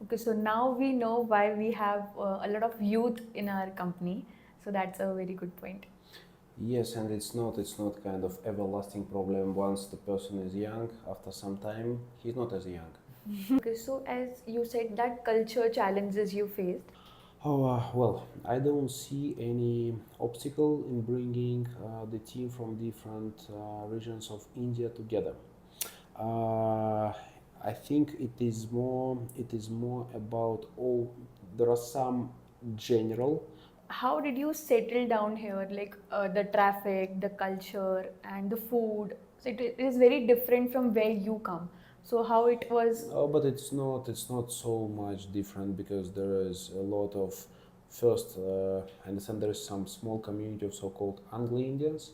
Okay, so now we know why we have a lot of youth in our company. So that's a very good point. Yes, and it's not kind of everlasting problem. Once the person is young, after some time, he's not as young. Okay, so as you said, that culture challenges you faced. Well, I don't see any obstacle in bringing the team from different regions of India together. Uh, I think it is more about all. There are some general. How did you settle down here? Like the traffic, the culture, and the food. So it is very different from where you come. So how it was? No, but it's not so much different because there is a lot of first. I understand there is some small community of so-called Anglo-Indians.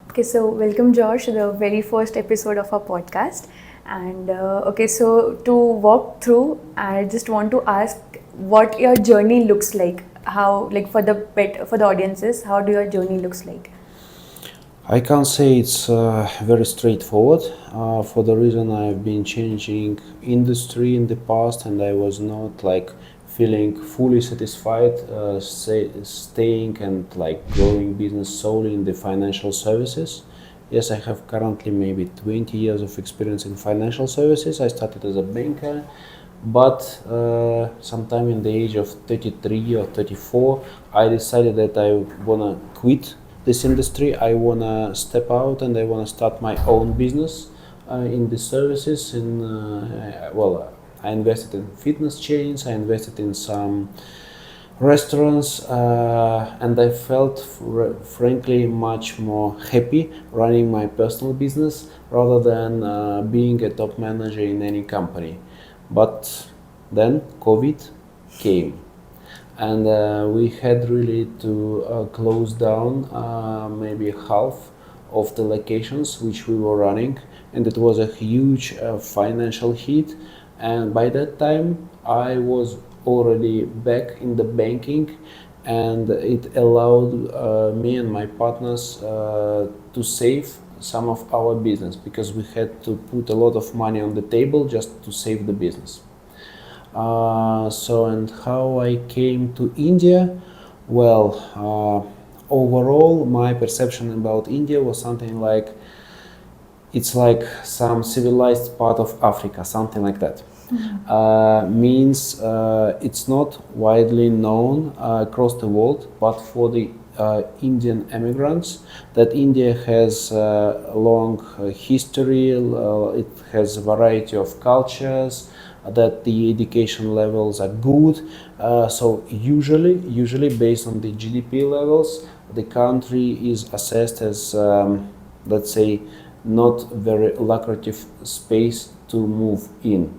Okay, so welcome, Josh, to the very first episode of our podcast. And okay, so to walk through, I just want to ask what your journey looks like. How, like for the audiences, how do your journey looks like? I can't say it's very straightforward for the reason I've been changing industry in the past and I was not like feeling fully satisfied staying and like growing business solely in the financial services. Yes, I have currently maybe 20 years of experience in financial services. I started as a banker, but sometime in the age of 33 or 34, I decided that I wanna quit this industry. I wanna step out and I wanna start my own business in the services. I invested in fitness chains. I invested in some restaurants, and I felt frankly much more happy running my personal business rather than being a top manager in any company. But then COVID came and we had really to close down maybe half of the locations which we were running, and it was a huge financial hit. And by that time I was already back in the banking, and it allowed me and my partners to save some of our business because we had to put a lot of money on the table just to save the business. And how I came to India? Well, overall, my perception about India was something like it's like some civilized part of Africa, something like that. Means it's not widely known across the world, but for the Indian immigrants, that India has a long history, it has a variety of cultures, that the education levels are good. So usually based on the GDP levels, the country is assessed as, let's say, not very lucrative space to move in,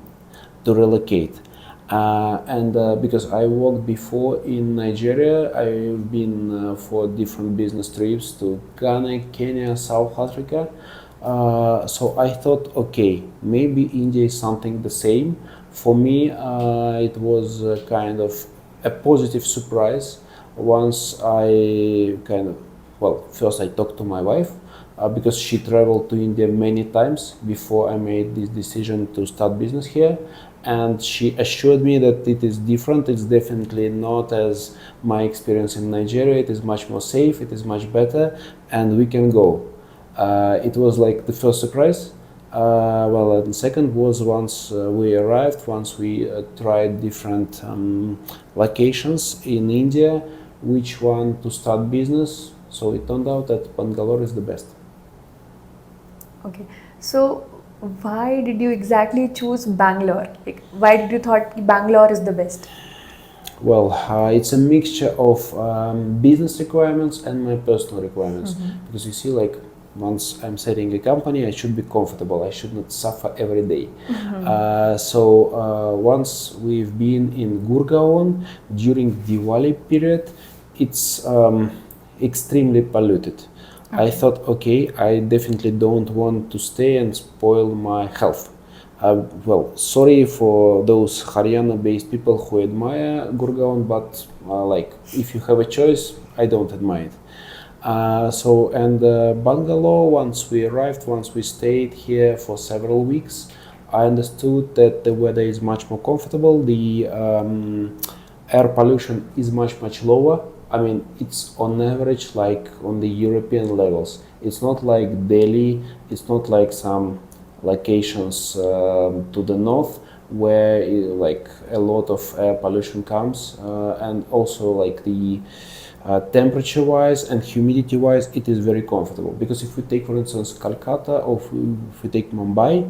to relocate. And because I worked before in Nigeria, I've been for different business trips to Ghana, Kenya, South Africa. So I thought, okay, maybe India is something the same. For me, it was kind of a positive surprise once I kind of, well, first I talked to my wife because she traveled to India many times before I made this decision to start business here. And she assured me that it is different. It's definitely not as my experience in Nigeria. It is much more safe. It is much better, and we can go. It was like the first surprise. Well, the second was once we arrived, once we tried different locations in India, which one to start business. So it turned out that Bangalore is the best. Okay, so why did you exactly choose Bangalore? Like, why did you thought Bangalore is the best? Well, it's a mixture of business requirements and my personal requirements. Because you see, like, once I'm setting a company, I should be comfortable. I should not suffer every day. So once we've been in Gurgaon during Diwali period, it's extremely polluted. I thought, okay, I definitely don't want to stay and spoil my health. Well, sorry for those Haryana-based people who admire Gurgaon, but like, if you have a choice, I don't admire it. Bangalore, once we arrived, once we stayed here for several weeks, I understood that the weather is much more comfortable. The air pollution is much lower. I mean, it's on average like on the European levels. It's not like Delhi. It's not like some locations to the north where like a lot of air pollution comes, and also like the temperature wise and humidity wise it is very comfortable, because if we take for instance Calcutta or if we take Mumbai,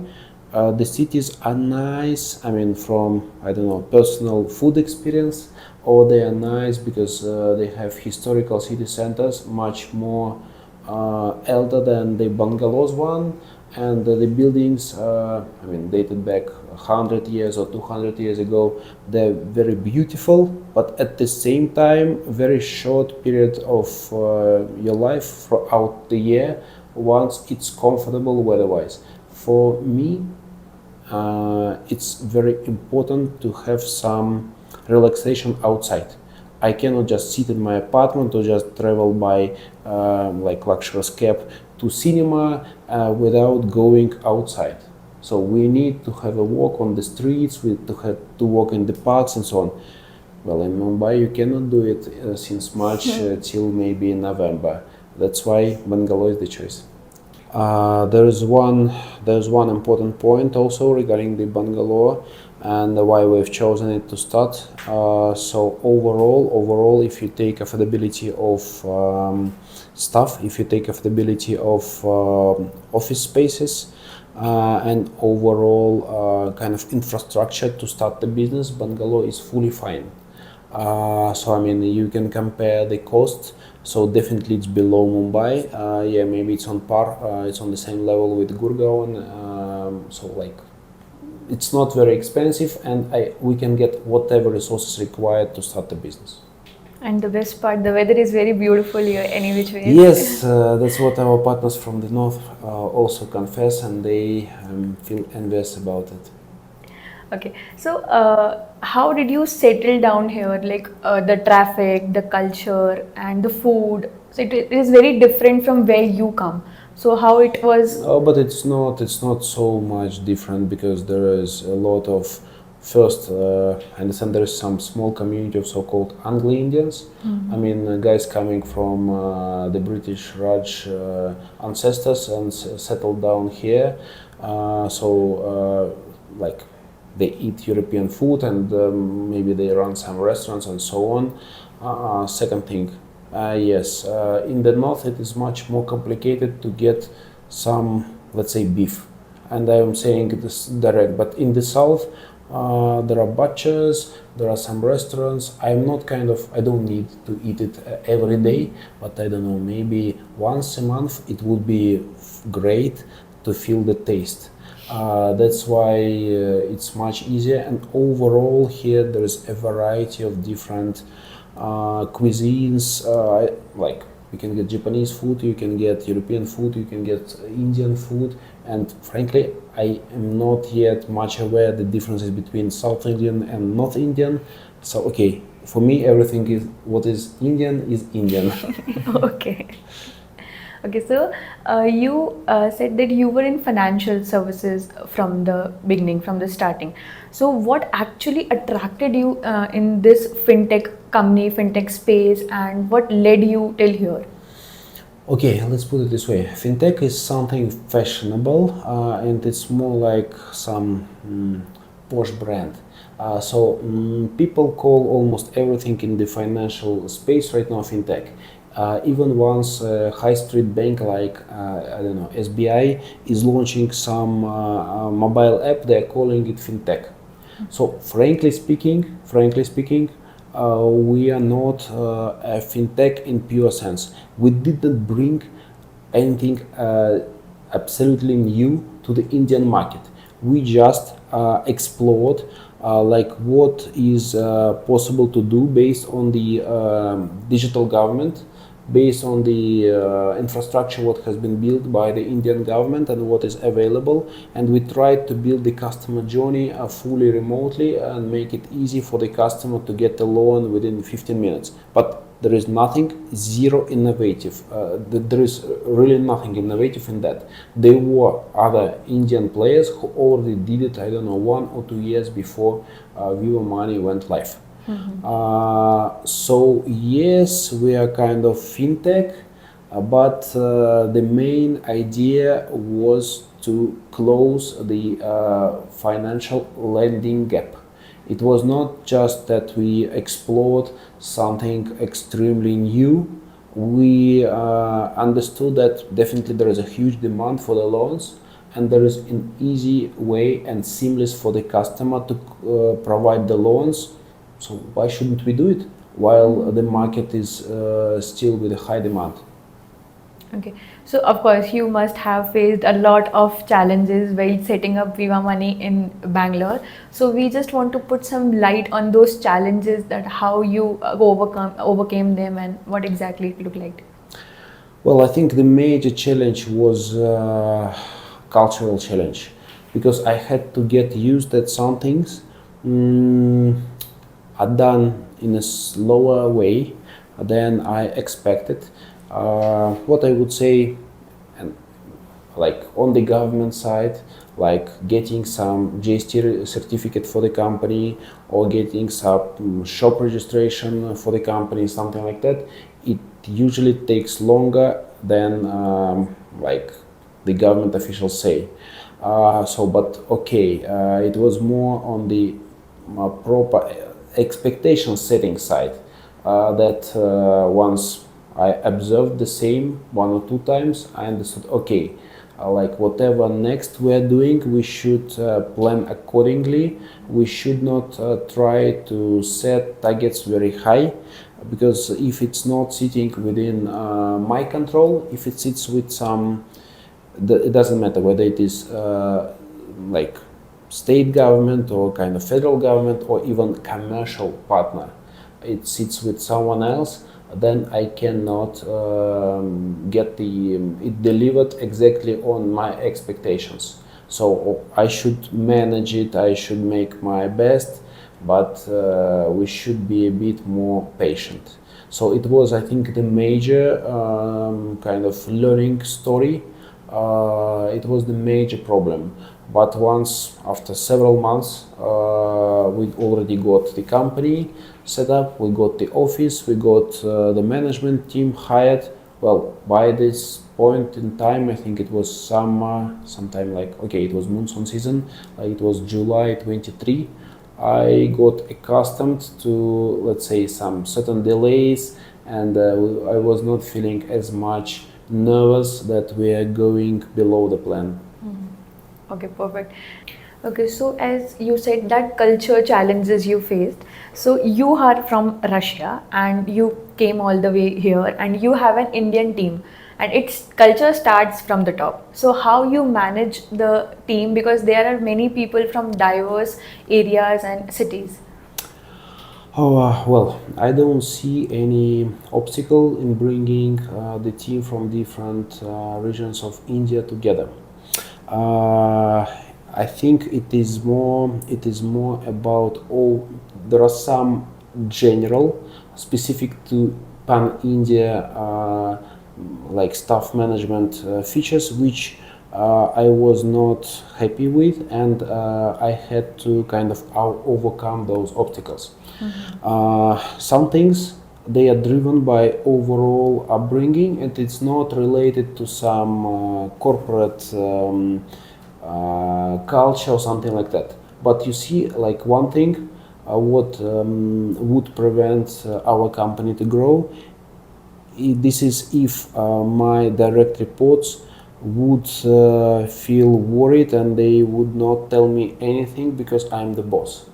the cities are nice, I mean from I don't know personal food experience, or they are nice because they have historical city centers much more elder than the bungalows one, and the buildings I mean dated back 100 years or 200 years ago. They're very beautiful, but at the same time very short period of your life throughout the year once it's comfortable weather-wise. For me, it's very important to have some relaxation outside. I cannot just sit in my apartment or just travel by like luxurious cab to cinema without going outside. So we need to have a walk on the streets, we to have to walk in the parks and so on. Well, in Mumbai you cannot do it since March till maybe November. That's why bungalow is the choice. There's one important point also regarding the bungalow and why we've chosen it to start. So overall, if you take affordability of stuff, if you take affordability of office spaces, and overall kind of infrastructure to start the business, bungalow is fully fine. So I mean, you can compare the cost. So definitely it's below Mumbai. Yeah, maybe it's on par. It's on the same level with Gurgaon. So like, it's not very expensive, and we can get whatever resources required to start the business. And the best part, the weather is very beautiful here, any which way. Yes, that's what our partners from the north also confess, and they feel envious about it. Okay, so how did you settle down here? Like the traffic, the culture, and the food. So it is very different from where you come. So how it was? Oh, but it's not. It's not so much different, because there is a lot of. First, I understand there is some small community of so-called Anglo-Indians. I mean, guys coming from the British Raj ancestors and settled down here. Like they eat European food, and maybe they run some restaurants and so on. Second thing, yes, in the north it is much more complicated to get some, let's say, beef. And I am saying this direct, but in the south, there are butchers, there are some restaurants. I don't need to eat it every day, but I don't know, maybe once a month it would be great to feel the taste. That's why it's much easier, and overall here there is a variety of different cuisines, like you can get Japanese food, you can get European food, you can get Indian food, and frankly, I am not yet much aware the differences between South Indian and North Indian. So okay, for me everything is what is Indian. Okay. Okay, so you said that you were in financial services from the beginning, from the starting. So what actually attracted you in this fintech company, fintech space, and what led you till here? Okay, let's put it this way. Fintech is something fashionable, and it's more like some posh brand. People call almost everything in the financial space right now fintech. Even once a high street bank like I don't know, SBI is launching some mobile app, they're calling it fintech. So frankly speaking, we are not a fintech in pure sense. We didn't bring anything absolutely new to the Indian market. We just explored like what is possible to do based on the digital government, based on the infrastructure what has been built by the Indian government and what is available, and we tried to build the customer journey fully remotely and make it easy for the customer to get a loan within 15 minutes. But there is nothing, zero innovative. There is really nothing innovative in that. There were other Indian players who already did it, I don't know, 1 or 2 years before Viva Money went live. So yes, we are kind of fintech, but the main idea was to close the financial lending gap. It was not just that we explored something extremely new. We understood that definitely there is a huge demand for the loans, and there is an easy way and seamless for the customer to provide the loans. So why shouldn't we do it while the market is still with a high demand? Okay, so of course you must have faced a lot of challenges while setting up Viva Money in Bangalore. So we just want to put some light on those challenges, that how you overcame them and what exactly it looked like. Well, I think the major challenge was cultural challenge, because I had to get used that some things are done in a slower way than I expected. What I would say, and like on the government side, like getting some GST certificate for the company or getting some shop registration for the company, something like that, it usually takes longer than like the government officials say. But okay, it was more on the proper expectation setting side, that once I observed the same 1 or 2 times, I understood, okay, like whatever next we're doing, we should plan accordingly. We should not try to set targets very high, because if it's not sitting within my control, if it sits with some, it doesn't matter whether it is like state government or kind of federal government or even commercial partner, it sits with someone else, then I cannot get it delivered exactly on my expectations. So I should manage it, I should make my best, but we should be a bit more patient. So it was, I think, the major kind of learning story. It was the major problem. But once, after several months, we already got the company set up, we got the office, we got the management team hired. Well, by this point in time, I think it was summer, sometime like, okay, it was monsoon season, it was July 23. I got accustomed to, let's say, some certain delays, and I was not feeling as much nervous that we are going below the plan. Okay, perfect. Okay, so as you said that culture challenges you faced, so you are from Russia and you came all the way here and you have an Indian team and its culture starts from the top. So how you manage the team, because there are many people from diverse areas and cities. Well, I don't see any obstacle in bringing the team from different regions of India together. I think it is more about all. There are some general, specific to Pan India, like staff management features, which I was not happy with, and I had to kind of overcome those obstacles. Some things, they are driven by overall upbringing, and it's not related to some corporate culture or something like that. But you see, like one thing, what would prevent our company to grow, this is if my direct reports would feel worried and they would not tell me anything because I'm the boss.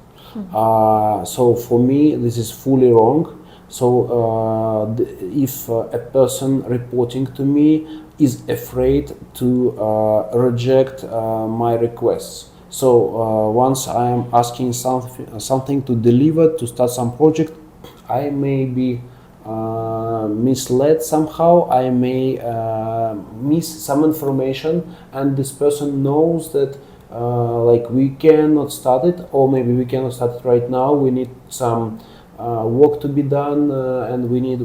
So for me, this is fully wrong. So if a person reporting to me is afraid to reject my requests, so once I am asking something to deliver, to start some project, I may be misled somehow. I may miss some information, and this person knows that like we cannot start it, or maybe we cannot start it right now. We need some work to be done, and we need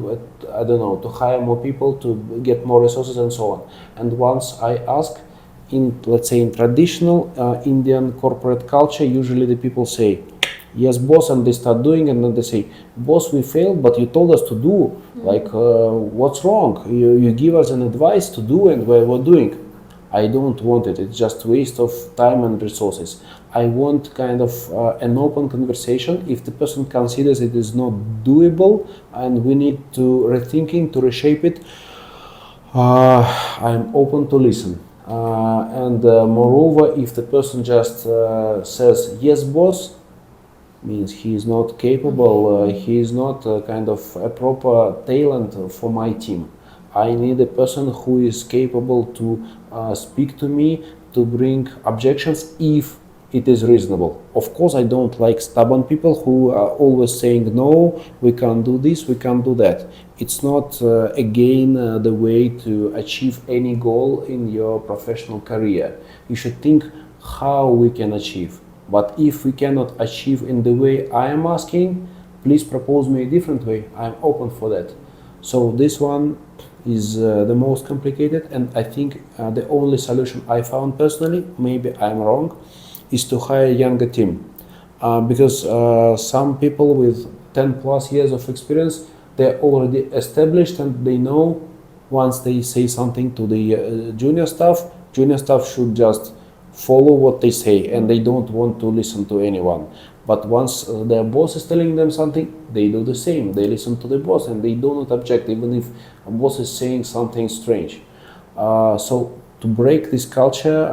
I don't know, to hire more people, to get more resources, and so on. And once I ask, in let's say in traditional Indian corporate culture, usually the people say, yes boss, and they start doing, and then they say, boss, we failed, but you told us to do. Like what's wrong? You give us an advice to do, and we're doing. I don't want it. It's just waste of time and resources. I want kind of an open conversation. If the person considers it is not doable and we need to rethinking, to reshape it, I'm open to listen. And moreover, if the person just says, yes boss, means he is not capable, he is not kind of a proper talent for my team. I need a person who is capable to speak to me, to bring objections if it is reasonable. Of course, I don't like stubborn people who are always saying, no, we can't do this, we can't do that. It's not, again, the way to achieve any goal in your professional career. You should think how we can achieve. But if we cannot achieve in the way I am asking, please propose me a different way. I'm open for that. So this one is the most complicated, and I think the only solution I found personally, maybe I'm wrong, is to hire a younger team. Because some people with 10 plus years of experience, they're already established, and they know once they say something to the junior staff should just follow what they say, and they don't want to listen to anyone. But once their boss is telling them something, they do the same. They listen to the boss, and they do not object even if a boss is saying something strange. So to break this culture,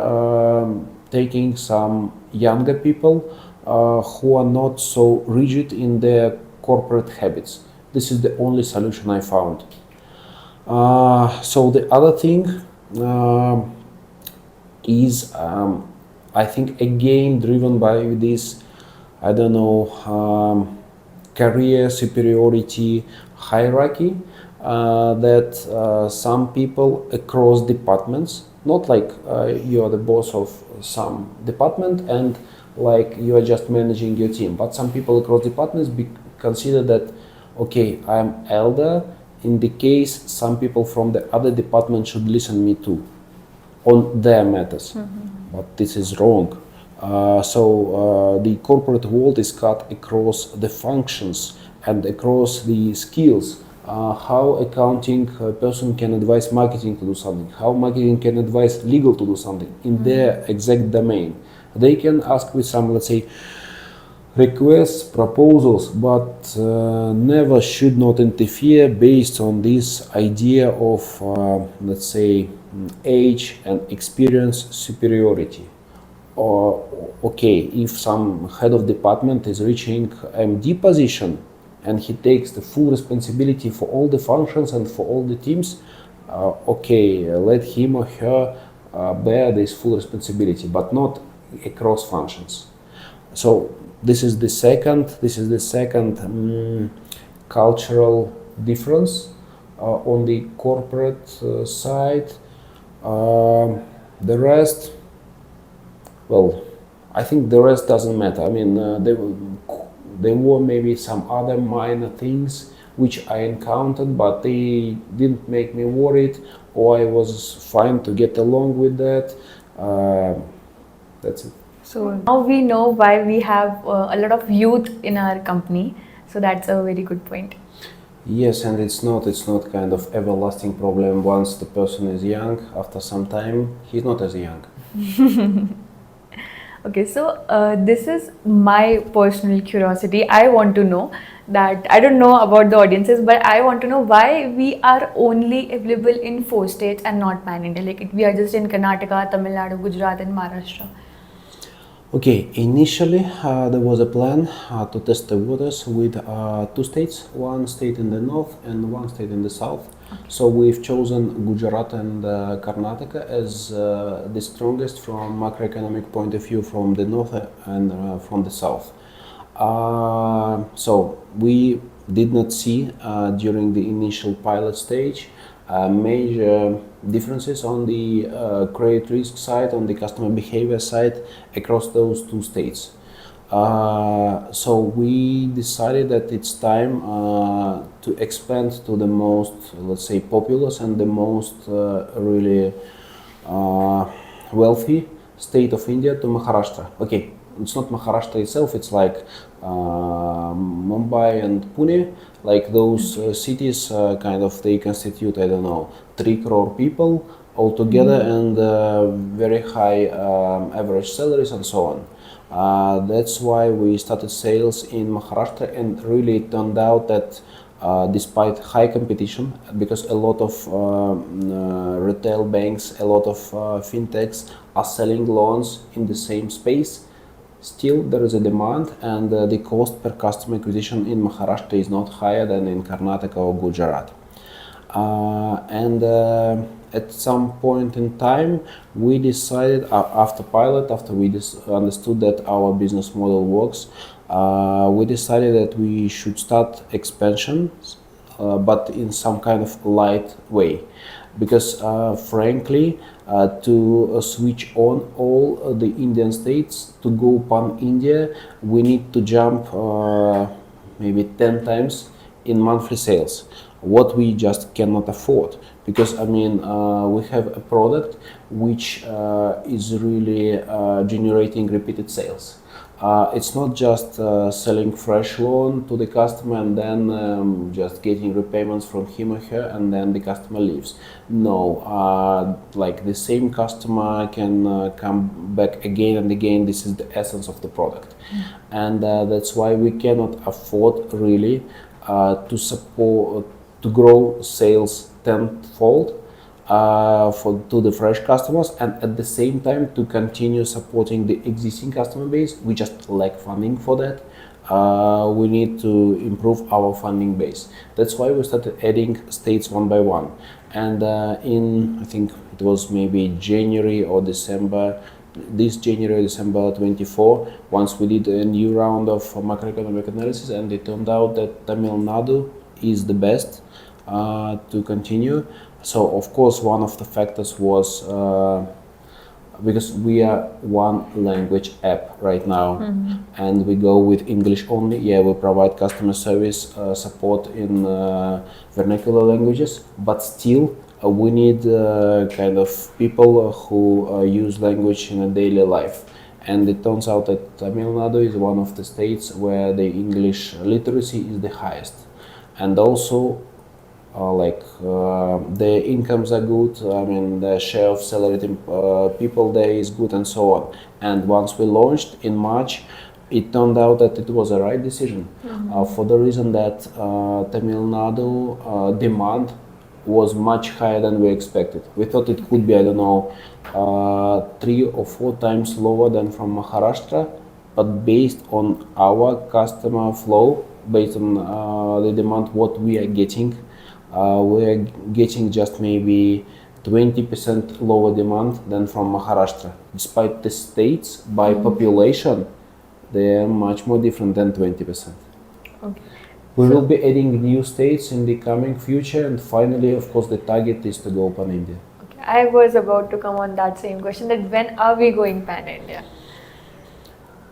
taking some younger people who are not so rigid in their corporate habits. This is the only solution I found. So the other thing is, I think, again driven by this, I don't know, career superiority hierarchy, that some people across departments, not like you are the boss of some department and like you are just managing your team, but some people across departments consider that, okay, I'm elder, in the case some people from the other department should listen me too on their matters. But this is wrong. So the corporate world is cut across the functions and across the skills. How accounting person can advise marketing to do something, how marketing can advise legal to do something in their exact domain. They can ask with some, let's say, requests, proposals, but never should not interfere based on this idea of, let's say, age and experience superiority. Or, okay, if some head of department is reaching MD position and he takes the full responsibility for all the functions and for all the teams, okay, let him or her bear this full responsibility, but not across functions. So this is the second cultural difference on the corporate side. The rest, well, I think the rest doesn't matter. I mean, there were maybe some other minor things which I encountered, but they didn't make me worried, or I was fine to get along with that. That's it. So now we know why we have a lot of youth in our company. So that's a very good point. Yes, and it's not kind of everlasting problem. Once the person is young, after some time, he's not as young. Okay, so this is my personal curiosity. I want to know that, I don't know about the audiences, but I want to know why we are only available in 4 states and not pan-India. Like we are just in Karnataka, Tamil Nadu, Gujarat and Maharashtra. Okay, initially there was a plan to test the waters with 2 states, 1 state in the north and 1 state in the south. Okay. So we've chosen Gujarat and Karnataka as the strongest from macroeconomic point of view from the north and from the south. So we did not see during the initial pilot stage major differences on the credit risk side, on the customer behavior side across those two states. So we decided that it's time to expand to the most, let's say, populous and the most really wealthy state of India, to Maharashtra. Okay, it's not Maharashtra itself, it's like Mumbai and Pune, like those cities kind of, they constitute, I don't know, 3 crore people altogether, and very high average salaries and so on. That's why we started sales in Maharashtra, and really it turned out that despite high competition, because a lot of retail banks, a lot of fintechs are selling loans in the same space, still there is a demand, and the cost per customer acquisition in Maharashtra is not higher than in Karnataka or Gujarat. And at some point in time, we decided after pilot, after we understood that our business model works, we decided that we should start expansion, but in some kind of light way, because frankly, to switch on all the Indian states to go pan India, we need to jump maybe 10 times in monthly sales, what we just cannot afford, because I mean we have a product which is really generating repeated sales. It's not just selling fresh loan to the customer and then just getting repayments from him or her and then the customer leaves. No, like the same customer can come back again and again. This is the essence of the product. And that's why we cannot afford really to support, to grow sales tenfold to the fresh customers, and at the same time to continue supporting the existing customer base. We just lack funding for that. We need to improve our funding base. That's why we started adding states one by one. And in, I think it was maybe January or December, this January, December 24, once we did a new round of macroeconomic analysis, and it turned out that Tamil Nadu is the best to continue. So of course one of the factors was because we are one language app right now, and we go with English only. Yeah, we provide customer service support in vernacular languages, but still we need kind of people who use language in a daily life. And it turns out that Tamil Nadu is one of the states where the English literacy is the highest, and also the incomes are good. I mean, the share of salaried people there is good, and so on. And once we launched in March, it turned out that it was a right decision, for the reason that Tamil Nadu demand was much higher than we expected. We thought it could be, I don't know, 3 or 4 times lower than from Maharashtra, but based on our customer flow, based on the demand what we are getting just maybe 20% lower demand than from Maharashtra. Despite the states by population, they are much more different than 20%. Okay. We will be adding new states in the coming future, and finally, of course, the target is to go pan India. Okay. I was about to come on that same question, that when are we going pan India?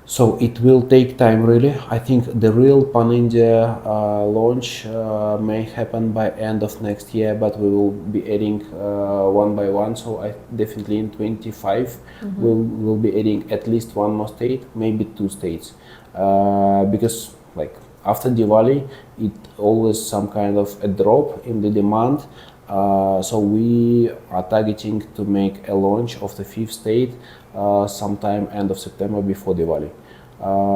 So it will take time, really. I think the real pan India launch may happen by end of next year, but we will be adding one by one. So I definitely in 25 we'll be adding at least one more state, maybe 2 states, because like after Diwali, it always some kind of a drop in the demand. So we are targeting to make a launch of the 5th state sometime end of September, before Diwali.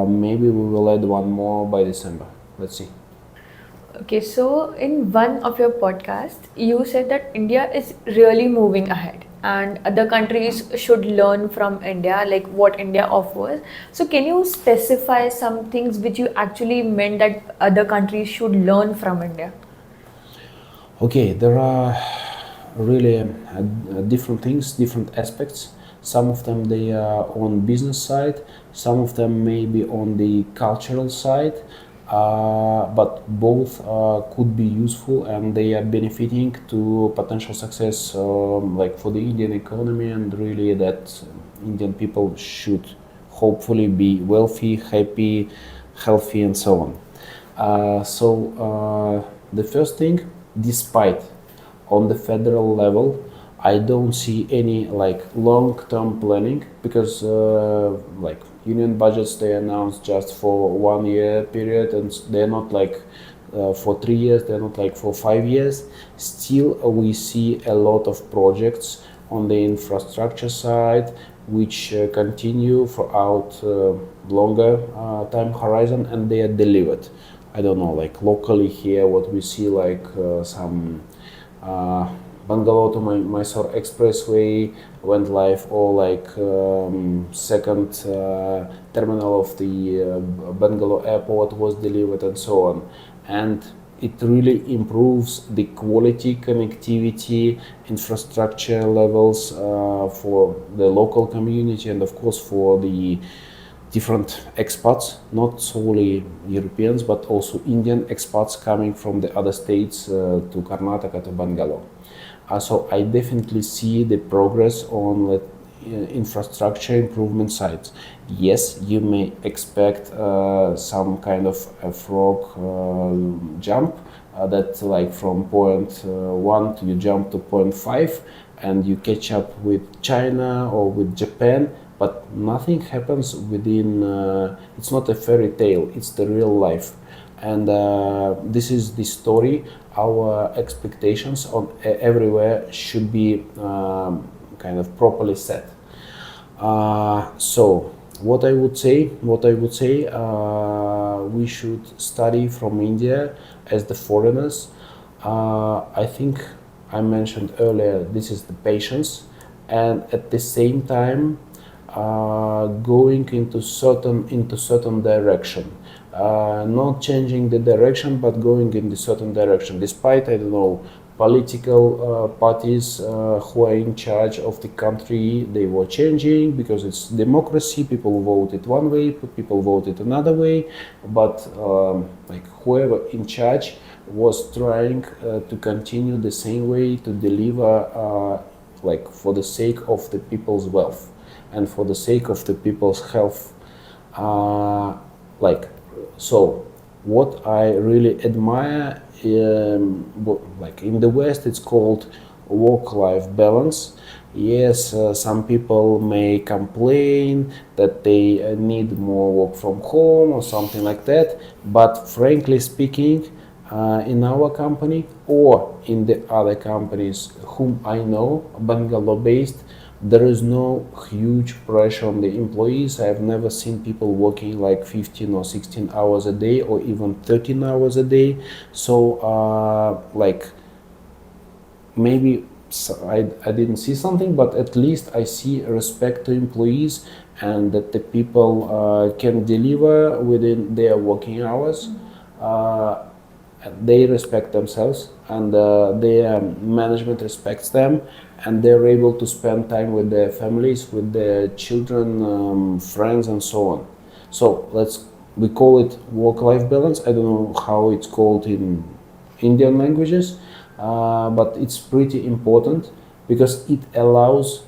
Maybe we will add one more by December. Let's see. Okay, so in one of your podcasts, you said that India is really moving ahead and other countries should learn from India, like what India offers. So can you specify some things which you actually meant that other countries should learn from India? Okay, there are really different things, different aspects. Some of them they are on business side, some of them may be on the cultural side. but both could be useful, and they are benefiting to potential success, like for the Indian economy, and really that Indian people should hopefully be wealthy, happy, healthy, and so on. The first thing, despite on the federal level, I don't see any like long-term planning, because like union budgets, they announce just for 1 year period, and they're not like for 3 years, they're not like for 5 years. Still, we see a lot of projects on the infrastructure side which continue throughout longer time horizon, and they are delivered. I don't know, like locally here, what we see, like some Bangalore to Mysore Expressway went live, or like second terminal of the Bangalore airport was delivered, and so on. And it really improves the quality, connectivity, infrastructure levels for the local community, and of course for the different expats, not solely Europeans, but also Indian expats coming from the other states to Karnataka, to Bangalore. So I definitely see the progress on infrastructure improvement sides. Yes, you may expect some kind of a frog jump, that like from point 1 you jump to point 5 and you catch up with China or with Japan, but nothing happens within, it's not a fairy tale, it's the real life. And this is the story. Our expectations on everywhere should be kind of properly set. So what I would say, we should study from India as the foreigners. I think I mentioned earlier, this is the patience, and at the same time going into certain direction. Not changing the direction, but going in the certain direction, despite, I don't know, political parties who are in charge of the country, they were changing, because it's democracy, people voted one way, people voted another way, but like whoever in charge was trying to continue the same way, to deliver like for the sake of the people's wealth and for the sake of the people's health. Like, so what I really admire, like in the West, it's called work-life balance. Yes, some people may complain that they need more work from home or something like that, but frankly speaking, in our company or in the other companies whom I know, Bangalore-based, there is no huge pressure on the employees. I have never seen people working like 15 or 16 hours a day, or even 13 hours a day. So like maybe I didn't see something, but at least I see respect to employees, and that the people can deliver within their working hours. They respect themselves, and their management respects them, and they're able to spend time with their families, with their children, friends, and so on. So we call it work-life balance. I don't know how it's called in Indian languages, but it's pretty important, because it allows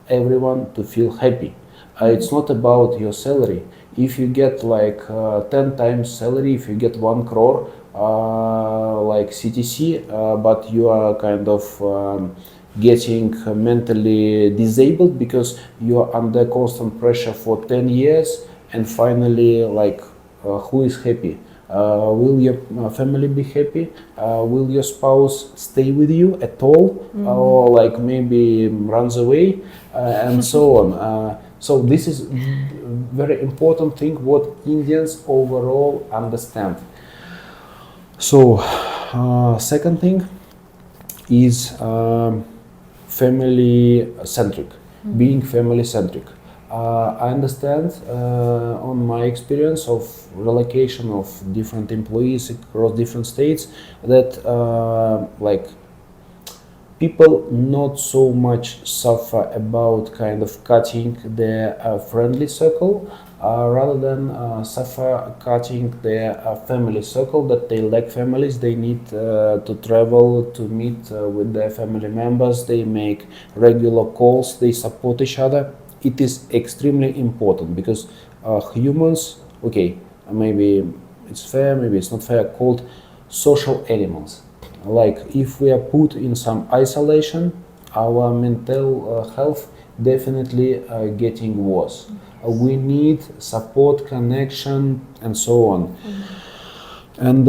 everyone to feel happy. It's not about your salary. If you get like 10 times salary, if you get 1 crore, like CTC, but you are kind of getting mentally disabled because you are under constant pressure for 10 years, and finally, like, who is happy? Will your family be happy? Will your spouse stay with you at all? Or like maybe runs away, and so on. So this is very important thing what Indians overall understand. So second thing is family centric, being family centric. I understand on my experience of relocation of different employees across different states that like people not so much suffer about kind of cutting their friendly circle, rather than suffer cutting their family circle, that they lack families, they need to travel to meet with their family members, they make regular calls, they support each other. It is extremely important because humans, okay, maybe it's fair, maybe it's not fair, called social animals. Like if we are put in some isolation, our mental health definitely getting worse. We need support, connection, and so on. And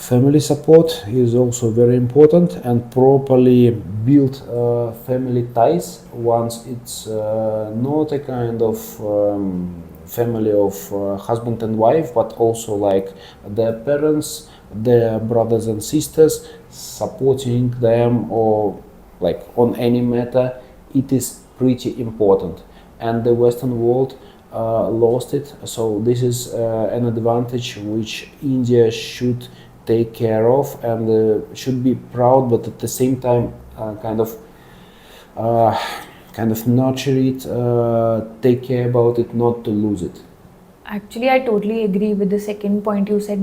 family support is also very important, and properly build family ties once it's not a kind of family of husband and wife, but also like their parents, their brothers and sisters, supporting them, or like on any matter. It is pretty important, and the Western world lost it. So this is an advantage which India should take care of, and should be proud, but at the same time uh, kind of nurture it, take care about it, not to lose it. Actually, I totally agree with the second point you said,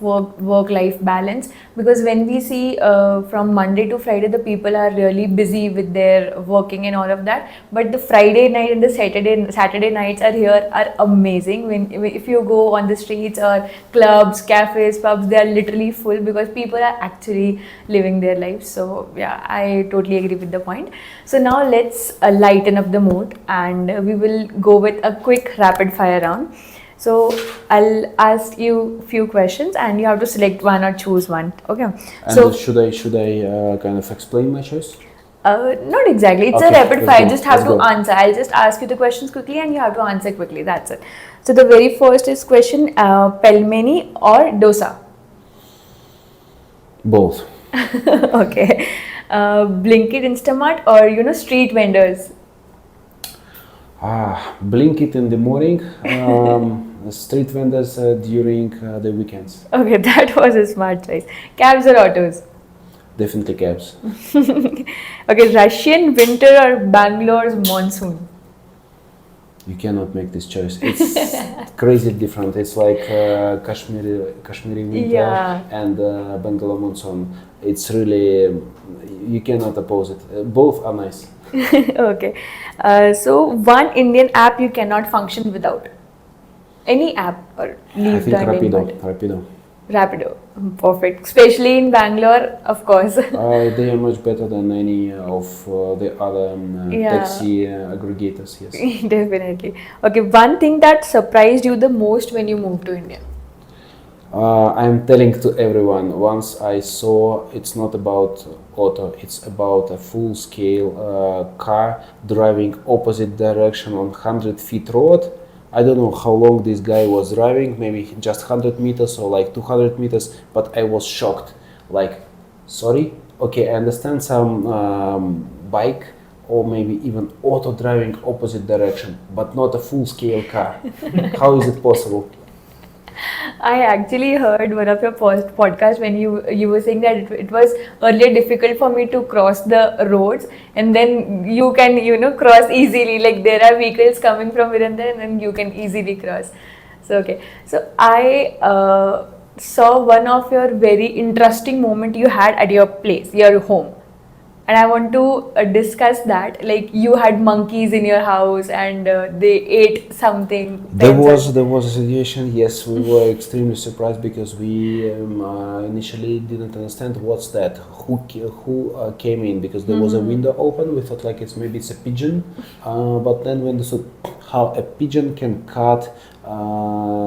work life balance. Because when we see from Monday to Friday, the people are really busy with their working and all of that. But the Friday night and the Saturday nights are here are amazing. When if you go on the streets or clubs, cafes, pubs, they are literally full because people are actually living their lives. So yeah, I totally agree with the point. So now let's lighten up the mood, and we will go with a quick rapid fire round. So I'll ask you few questions and you have to select one or choose one. Okay. And So should I kind of explain my choice? not exactly. It's Okay, a rapid let's fire. go, You just have let's to go. answer. I'll just ask you the questions quickly and you have to answer quickly. That's it. So the very first is question: pelmeni or dosa? Both. Okay. Blinkit, Instamart, or street vendors? Blink it in the morning. Street vendors during the weekends. Okay, that was a smart choice. Cabs or autos? Definitely cabs. Okay, Russian winter or Bangalore's monsoon? You cannot make this choice. It's crazy different. It's like Kashmiri winter Yeah. and Bangalore monsoon. It's really, you cannot oppose it. Both are nice. Okay. So one Indian app you cannot function without. Any app or I leave think the Indian Rapido. part. Rapido. Rapido. Perfect. Especially in Bangalore, of course. They are much better than any of the other Yeah. taxi aggregators. Yes. Definitely. Okay. One thing that surprised you the most when you moved to India. I'm telling to everyone, once I saw it's not about auto, it's about a full-scale car driving opposite direction on 100 feet road. I don't know how long this guy was driving, maybe just 100 meters or like 200 meters, but I was shocked. Like, sorry? Okay, I understand some bike or maybe even auto driving opposite direction, but not a full-scale car. How is it possible? I actually heard one of your first podcast when you were saying that it was earlier difficult for me to cross the roads, and then you can cross easily. Like there are vehicles coming from here and there, and then you can easily cross. So okay, so I saw one of your very interesting moment you had at your place, your home. And I want to discuss that. Like you had monkeys in your house and they ate something. There was a situation. Yes, we were extremely surprised because we initially didn't understand what's that. Who came in, because there was a window open. We thought like it's a pigeon, but then we understood how a pigeon can cut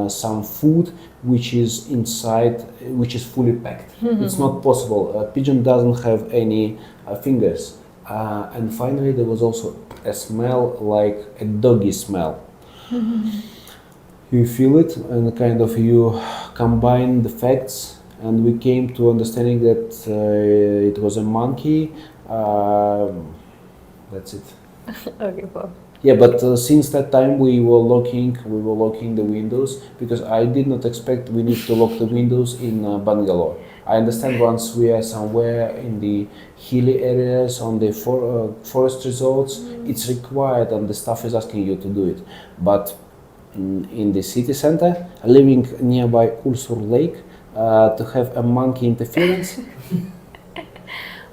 some food which is inside, which is fully packed. It's not possible. A pigeon doesn't have any fingers. And finally, there was also a smell like a doggy smell. You feel it, and kind of you combine the facts, and we came to understanding that it was a monkey. That's it. Okay, wow. Yeah, but since that time we were locking the windows, because I did not expect we need to lock the windows in Bangalore. I understand once we are somewhere in the hilly areas on the forest resorts, it's required and the staff is asking you to do it. But in the city center, living nearby Ulsur Lake, to have a monkey interference.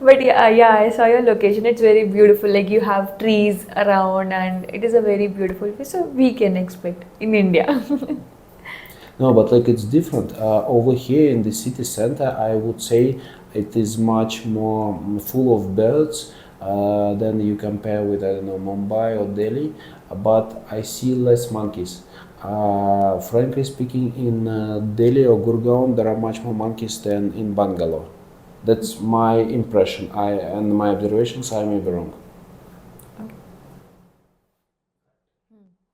But yeah, I saw your location. It's very beautiful. Like you have trees around, and it is a very beautiful place. So we can expect in India. No, but like it's different. Over here in the city center, I would say it is much more full of birds than you compare with, I don't know, Mumbai or Delhi. But I see less monkeys. Frankly speaking, in Delhi or Gurgaon, there are much more monkeys than in Bangalore. That's my impression. And my observations. I may be wrong.